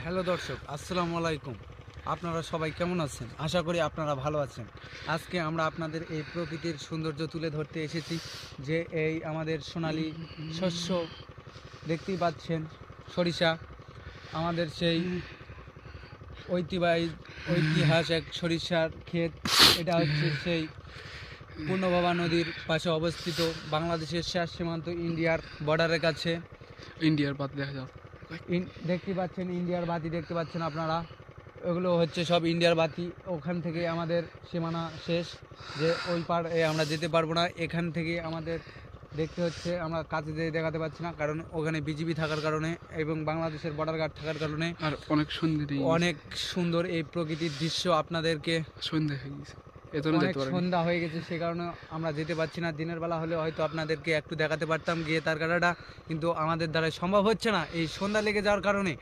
Hello দর্শক, আসসালামু আলাইকুম। আপনারা সবাই কেমন আছেন? আশা করি আপনারা ভালো আছেন। আজকে আমরা আপনাদের এই প্রকৃতির সৌন্দর্য তুলে ধরতে এসেছি। যে এই আমাদের সোনালী শস্য দেখতেই পাচ্ছেন, সরিষা। আমাদের সেই ঐতিহাস এক সরিষার ক্ষেত। এটা হচ্ছে সেই পূর্ণবাবা নদীর পাশে অবস্থিত, বাংলাদেশের শেষ সীমান্ত ইন্ডিয়ার বর্ডারের কাছে। ইন্ডিয়ার বাদ দেখা যাও। দেখতে পাচ্ছেন ইন্ডিয়ার বাতি, দেখতে পাচ্ছেন আপনারা। এগুলো হচ্ছে সব ইন্ডিয়ার বাতি। ওখান থেকে আমাদের সীমানা শেষ, যে ওই পার আমরা যেতে পারবো না। এখান থেকে আমাদের দেখতে হচ্ছে, আমরা কাছে যেয়ে দেখাতে পারছি না, কারণ ওখানে বিজিবি থাকার কারণে এবং বাংলাদেশের বর্ডার গার্ড থাকার কারণে। আর অনেক সুন্দর এই প্রকৃতির দৃশ্য আপনাদেরকে সন্ধ্যা হয়ে গেছে, অনেক সন্ধ্যা হয়ে গেছে, সে কারণে আমরা যেতে পারছি না। দিনের বেলা হলে হয়তো আপনাদেরকে একটু দেখাতে পারতাম গিয়ে তার কাটাটা, কিন্তু আমাদের দ্বারা সম্ভব হচ্ছে না এই সন্ধ্যা লেগে যাওয়ার কারণে।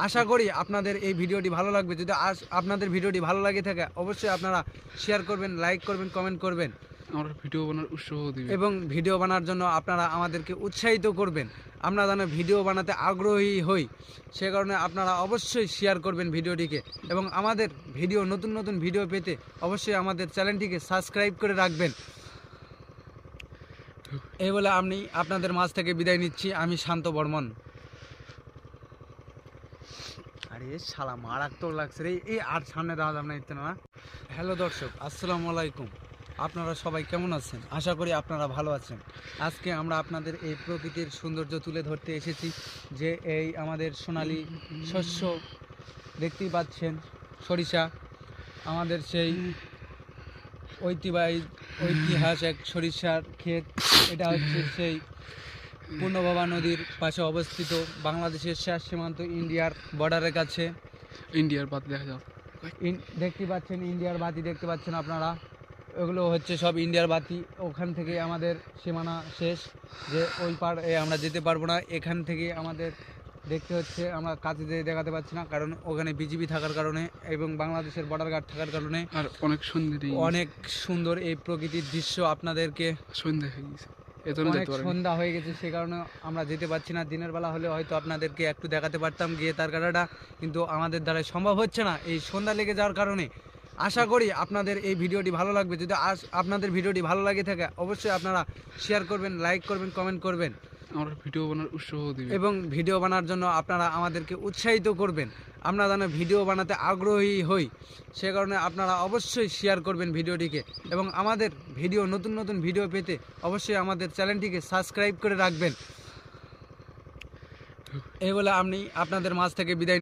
আশা করি আপনাদের এই ভিডিওটি ভালো লাগবে। যদি আপনাদের ভিডিওটি ভালো লাগে থাকে, অবশ্যই আপনারা শেয়ার করবেন, লাইক করবেন, কমেন্ট করবেন আমরা ভিডিও বানানোর উৎসাহ দিবেন এবং ভিডিও বানার জন্য আপনারা আমাদেরকে উৎসাহিত করবেন। আমরা যেন ভিডিও বানাতে আগ্রহী হই, সে কারণে আপনারা অবশ্যই শেয়ার করবেন ভিডিওটিকে। এবং আমাদের নতুন নতুন ভিডিও পেতে অবশ্যই আমাদের চ্যানেলটিকে সাবস্ক্রাইব করে রাখবেন। এই বলে আমি আপনাদের মাঝ থেকে বিদায় নিচ্ছি। আমি শান্ত বর্মন। আরে শালা মারাত্মক লাগছে রে, এই আর সামনে দেওয়া যাবে না ইচ্ছে না। হ্যালো দর্শক, আসসালামু আলাইকুম। আপনারা সবাই কেমন আছেন? আশা করি আপনারা ভালো আছেন। আজকে আমরা আপনাদের এই প্রকৃতির সৌন্দর্য তুলে ধরতে এসেছি। যে এই আমাদের সোনালী শস্য দেখতেই পাচ্ছেন, সরিষা। আমাদের সেই ঐতিহাস এক সরিষার ক্ষেত। এটা হচ্ছে সেই পূর্ণবাবা নদীর পাশে অবস্থিত, বাংলাদেশের শেষ সীমান্ত ইন্ডিয়ার বর্ডারের কাছে। ইন্ডিয়ার বাদ দেখা যাও। দেখতে পাচ্ছেন ইন্ডিয়ার বাতি, দেখতে পাচ্ছেন আপনারা। এগুলো হচ্ছে সব ইন্ডিয়ার বাতি। ওখান থেকে আমাদের সীমানা শেষ, যে ওই পার আমরা যেতে পারবো না। এখান থেকে আমাদের দেখতে হচ্ছে, আমরা কাছে যেয়ে দেখাতে পারছি না, কারণ ওখানে বিজিবি থাকার কারণে এবং বাংলাদেশের বর্ডার গার্ড থাকার কারণে। আর অনেক সুন্দর এই প্রকৃতির দৃশ্য আপনাদেরকে সন্ধ্যা হয়ে গেছে, অনেক সন্ধ্যা হয়ে গেছে, সে কারণে আমরা যেতে পারছি না। দিনের বেলা হলে হয়তো আপনাদেরকে একটু দেখাতে পারতাম গিয়ে তার কাটাটা, কিন্তু আমাদের দ্বারা সম্ভব হচ্ছে না এই সন্ধ্যা লেগে যাওয়ার কারণে। আশা করি আপনাদের এই ভিডিওটি ভালো লাগবে। যদি আপনাদের ভিডিওটি ভালো লাগে থাকে, অবশ্যই আপনারা শেয়ার করবেন, লাইক করবেন, কমেন্ট করবেন আমরা ভিডিও বানানোর উৎসাহ দিবেন এবং ভিডিও বানার জন্য আপনারা আমাদেরকে উৎসাহিত করবেন। আমরা যেন ভিডিও বানাতে আগ্রহী হই, সে কারণে আপনারা অবশ্যই শেয়ার করবেন ভিডিওটিকে। এবং আমাদের নতুন নতুন ভিডিও পেতে অবশ্যই আমাদের চ্যানেলটিকে সাবস্ক্রাইব করে রাখবেন। এই বলে আমি আপনাদের মাঝ থেকে বিদায়।